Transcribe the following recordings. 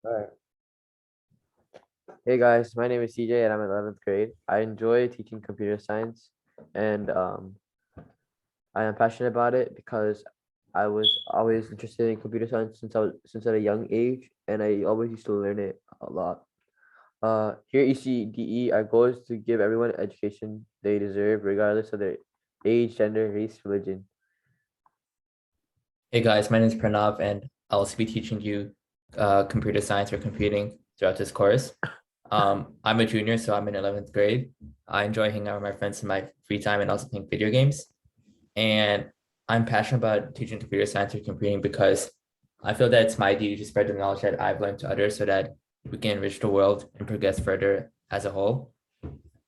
All right. Hey guys, my name is CJ and I'm in 11th grade. I enjoy teaching computer science and I am passionate about it because I was always interested in computer science since at a young age and I always used to learn it a lot. Here at ECDE, our goal is to give everyone the education they deserve regardless of their age, gender, race, religion. Hey guys, my name is Pranav, and I'll also be teaching you computer science or computing throughout this course. I'm a junior, so I'm in 11th grade. I enjoy hanging out with my friends in my free time and also playing video games. And I'm passionate about teaching computer science or computing because I feel that it's my duty to spread the knowledge that I've learned to others so that we can enrich the world and progress further as a whole.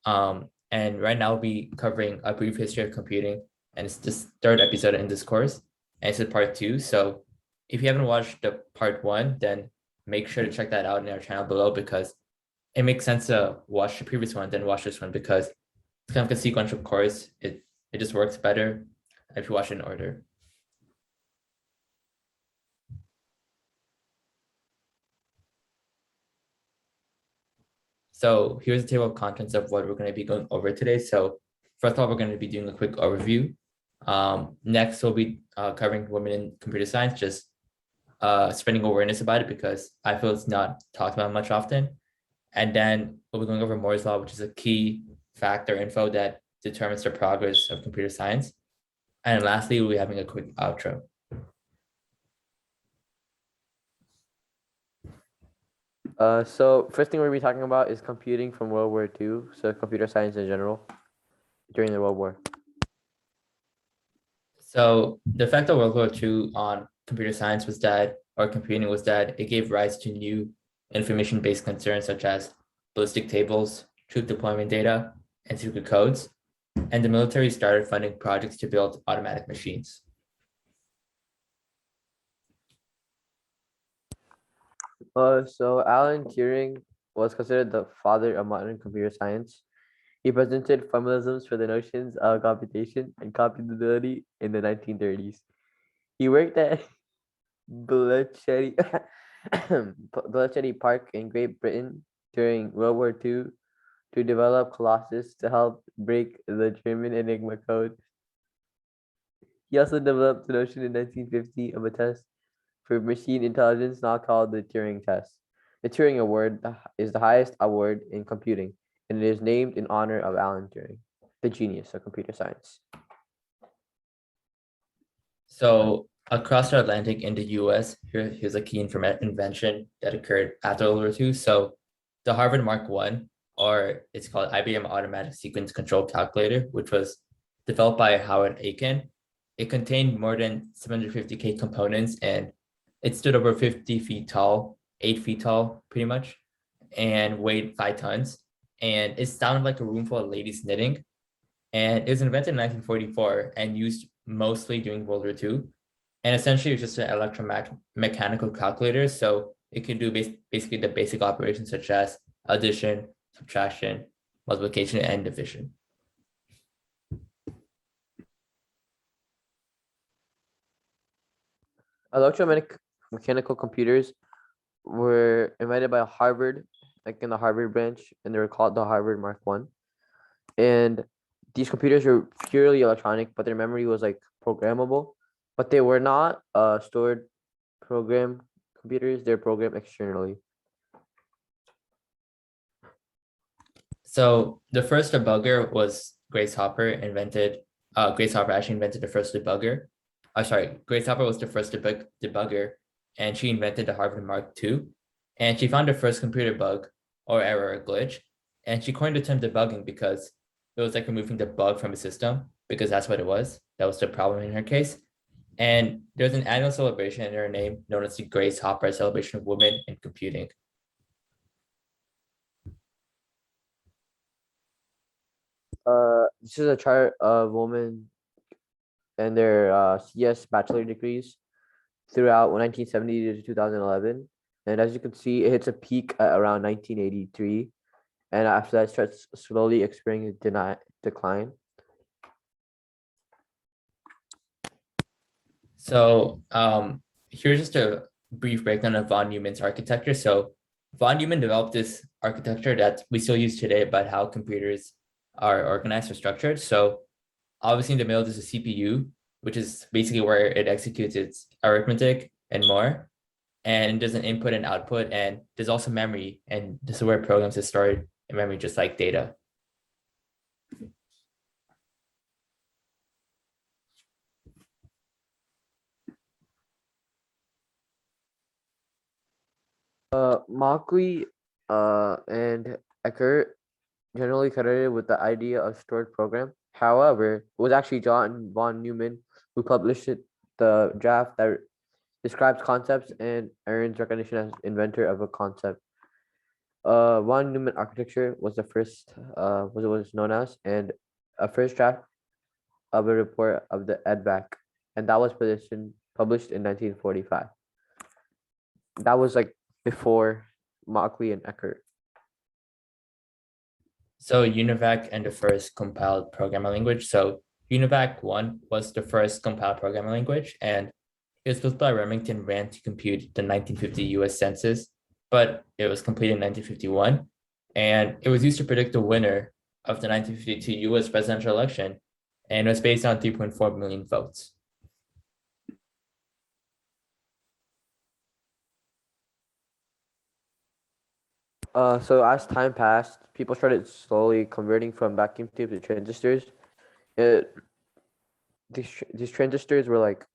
And right now we'll be covering a brief history of computing, and it's this third episode in this course, and it's a part two. So if you haven't watched the part one, then make sure to check that out in our channel below because it makes sense to watch the previous one, then watch this one because it's kind of a sequential course. It just works better if you watch it in order. So here's the table of contents of what we're going to be going over today. So first of all, we're going to be doing a quick overview. Next, we'll be covering women in computer science, just spreading awareness about it because I feel it's not talked about much often. And then we'll be going over Moore's law, which is a key factor info that determines the progress of computer science. And lastly, we'll be having a quick outro. So first thing we'll be talking about is computing from World War II, so computer science in general during the World War. So the effect of World War II on computer science was that, or computing was that it gave rise to new information-based concerns such as ballistic tables, troop deployment data, and secret codes. And the military started funding projects to build automatic machines. So Alan Turing was considered the father of modern computer science. He presented formalisms for the notions of computation and computability in the 1930s. He worked at Bletchley, Bletchley Park in Great Britain during World War II to develop Colossus to help break the German Enigma code. He also developed the notion in 1950 of a test for machine intelligence now called the Turing test. The Turing Award is the highest award in computing, and it is named in honor of Alan Turing, the genius of computer science. So across the Atlantic in the US, here's a key invention that occurred after World War II. So the Harvard Mark I, or it's called IBM Automatic Sequence Control Calculator, which was developed by Howard Aiken. It contained more than 750K components and it stood over 50 feet tall, 8 feet tall, pretty much, and weighed 5 tons. And it sounded like a room full of ladies knitting. And it was invented in 1944 and used mostly during World War II. And essentially, it was just an electromechanical calculator. So it could do basically the basic operations such as addition, subtraction, multiplication, and division. Electromechanical computers were invented by Harvard, like in the Harvard branch, and they were called the Harvard Mark I. And these computers were purely electronic, but their memory was like programmable. But they were not stored program computers, they're programmed externally. So the first debugger was Grace Hopper invented. Grace Hopper actually invented the first debugger. Grace Hopper was the first debugger, and she invented the Harvard Mark II. And she found the first computer bug or error or glitch, and she coined the term debugging because it was like removing the bug from the system because that's what it was. That was the problem in her case. And there's an annual celebration in her name known as the Grace Hopper Celebration of Women in Computing. This is a chart of women and their CS bachelor degrees throughout 1970 to 2011. And as you can see, it hits a peak at around 1983. And after that, starts slowly experiencing decline. So here's just brief breakdown of von Neumann's architecture. So von Neumann developed this architecture that we still use today about how computers are organized or structured. So obviously in the middle, there's a CPU, which is basically where it executes its arithmetic and more. And there's an input and output, and there's also memory. And this is where programs are stored in memory, just like data. Mauchly and Eckert generally credited with the idea of stored program. However, it was actually John von Neumann who published the draft that describes concepts and earns recognition as inventor of a concept. Von Neumann architecture was the first, was it was known as, and a first draft of a report of the EDVAC, and that was published in 1945. That was like before Mauchly and Eckert. So Univac and the first compiled programming language. So Univac 1 was the first compiled programming language, and it was built by Remington Rand to compute the 1950 US Census, but it was completed in 1951. And it was used to predict the winner of the 1952 US presidential election, and it was based on 3.4 million votes. So as time passed, people started slowly converting from vacuum tubes to transistors. It, these transistors were like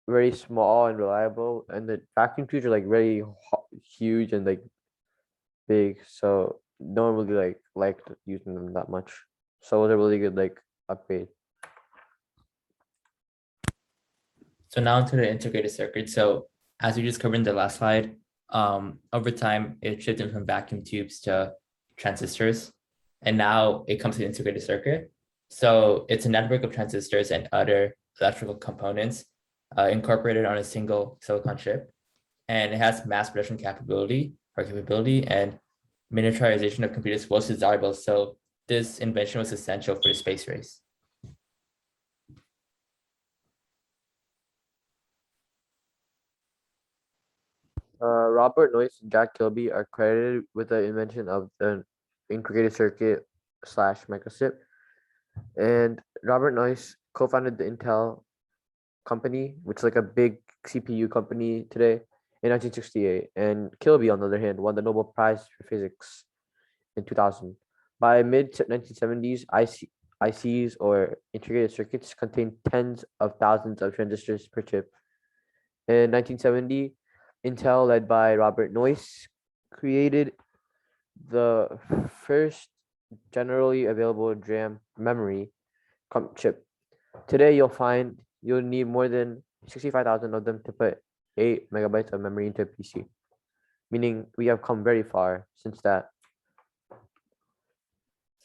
very small and reliable, and the vacuum tubes are like very huge and like big. So no one really liked using them that much. So it was a really good like upgrade. So now into the integrated circuit. So as we just covered in the last slide, over time it shifted from vacuum tubes to transistors, and now it comes to the integrated circuit. So it's a network of transistors and other electrical components incorporated on a single silicon chip, and it has mass production capability, and miniaturization of computers was desirable. So this invention was essential for the space race. Robert Noyce and Jack Kilby are credited with the invention of the integrated circuit slash microchip. And Robert Noyce co-founded the Intel company, which is like a big CPU company today, in 1968. And Kilby, on the other hand, won the Nobel Prize for Physics in 2000. By mid 1970s, ICs or integrated circuits contained tens of thousands of transistors per chip. In 1970, Intel, led by Robert Noyce, created the first generally available DRAM memory chip. Today, you'll need more than 65,000 of them to put 8 megabytes of memory into a PC, meaning we have come very far since that.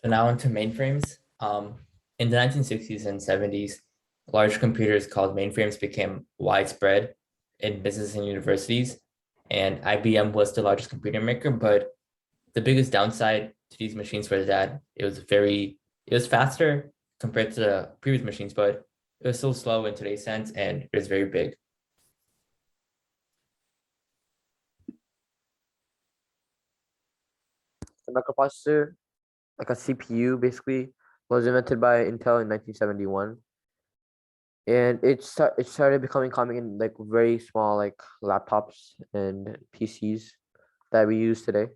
So now into mainframes. In the 1960s and 70s, large computers called mainframes became widespread in business and universities, and IBM was the largest computer maker. But the biggest downside to these machines was that it was faster compared to the previous machines, but it was still slow in today's sense, and it was very big. The microprocessor, like a CPU, basically was invented by Intel in 1971, and it started becoming common in like very small like laptops and PCs that we use today.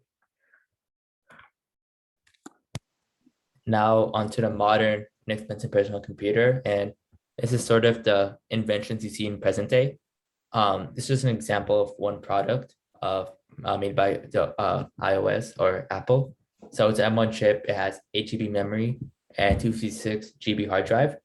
Now onto the modern and expensive personal computer, and this is sort of the inventions you see in present day. This is an example of one product of made by the iOS or Apple. So it's an M1 chip. It has 8 GB memory and 256 GB hard drive,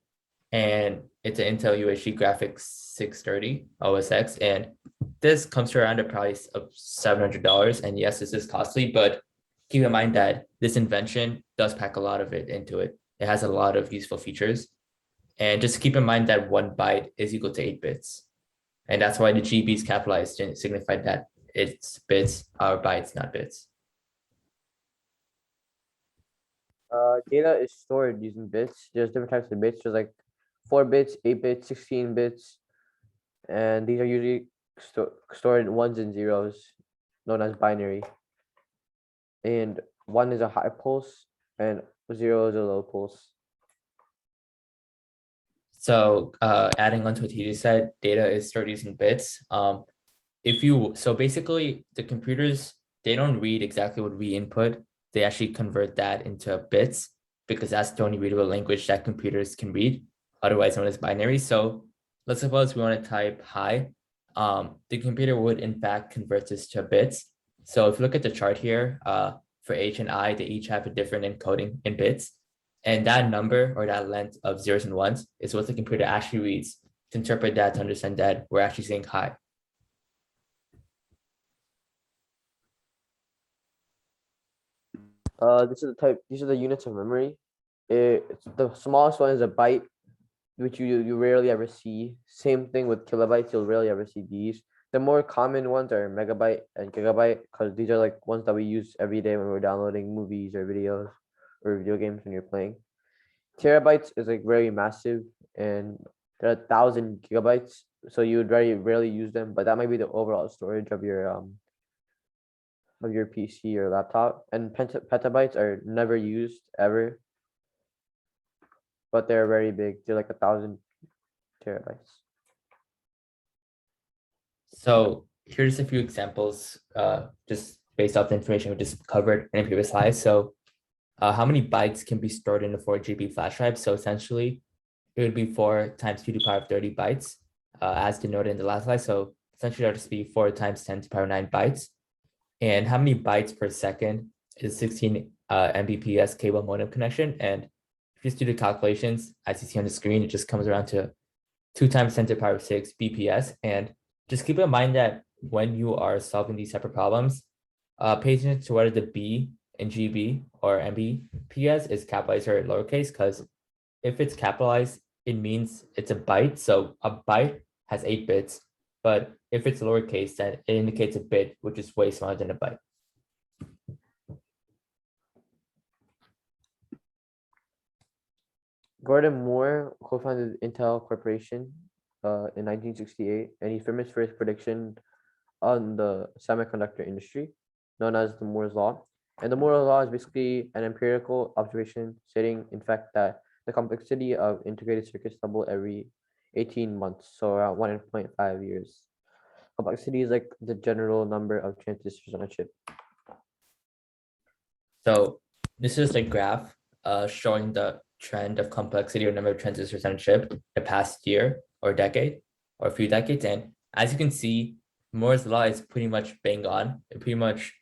and it's an Intel UHD graphics 630 OS X, and this comes to around a price of $700. And yes, this is costly, but keep in mind that this invention does pack a lot of it into it. It has a lot of useful features, and just keep in mind that 1 byte is equal to 8 bits. And that's why the GB is capitalized to signify that it's bits are bytes, not bits. Data is stored using bits. There's different types of bits. There's like 4 bits, 8 bits, 16 bits, and these are usually stored ones and zeros, known as binary. And one is a high pulse, and zero is a low pulse. So adding on to what TJ said, data is stored using bits. So basically the computers, they don't read exactly what we input. They actually convert that into bits because that's the only readable language that computers can read, otherwise known as binary. So let's suppose we want to type hi. The computer would in fact convert this to bits. So if you look at the chart here, for H and I, they each have a different encoding in bits. And that number or that length of zeros and ones is what the computer actually reads to interpret that to understand that we're actually saying hi. These are the units of memory. The smallest one is a byte, which you rarely ever see. Same thing with kilobytes, you'll rarely ever see these. The more common ones are megabyte and gigabyte, because these are like ones that we use every day when we're downloading movies or videos or video games when you're playing. Terabytes is like very massive, and there are 1,000 gigabytes, so you would very rarely use them, but that might be the overall storage of your PC or laptop. And petabytes are never used ever, but they're very big. They're like 1,000 terabytes. So here's a few examples, just based off the information we just covered in the previous slide. So how many bytes can be stored in a 4 GB flash drive? So essentially, it would be 4 times 2 to the power of 30 bytes, as denoted in the last slide. So essentially, that would just be 4 times 10 to the power of 9 bytes. And how many bytes per second is 16 Mbps cable modem connection? And if you just do the calculations, as you see on the screen, it just comes around to 2 times 10 to the power of 6 BPS. And just keep in mind that when you are solving these type of problems, pay attention to whether the B in GB or Mbps is capitalized or lowercase, because if it's capitalized, it means it's a byte. So a byte has 8 bits, but if it's lowercase, then it indicates a bit, which is way smaller than a byte. Gordon Moore co-founded Intel Corporation in 1968, and he famous for his prediction on the semiconductor industry, known as the Moore's Law. And the Moore's Law is basically an empirical observation stating, in fact, that the complexity of integrated circuits double every 18 months, so around 1.5 years. Complexity is like the general number of transistors on a chip. So this is a graph showing the trend of complexity or number of transistors on a chip the past year or decade or a few decades. And as you can see, Moore's law is pretty much bang on. It pretty much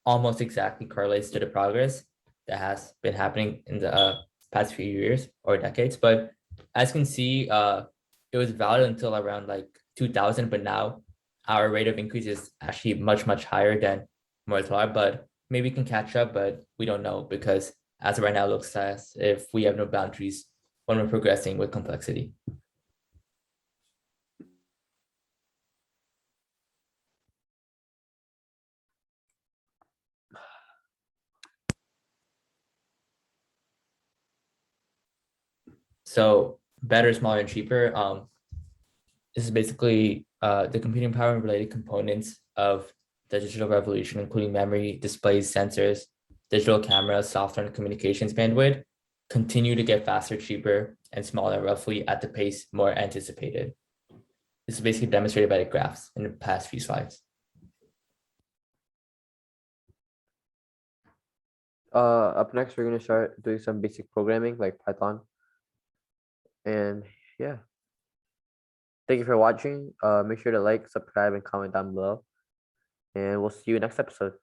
almost exactly correlates to the progress that has been happening in the past few years or decades. But as you can see, it was valid until around like 2000, but now our rate of increase is actually much, much higher than Moore's law. But maybe we can catch up, but we don't know because as of right now, it looks as if we have no boundaries when we're progressing with complexity. So better, smaller, and cheaper. This is basically the computing power and related components of the digital revolution, including memory, displays, sensors, digital cameras, software, and communications bandwidth, continue to get faster, cheaper, and smaller, roughly at the pace more anticipated. This is basically demonstrated by the graphs in the past few slides. Up next, we're going to start doing some basic programming like Python. And yeah. Thank you for watching. Make sure to like, subscribe, and comment down below. And we'll see you next episode.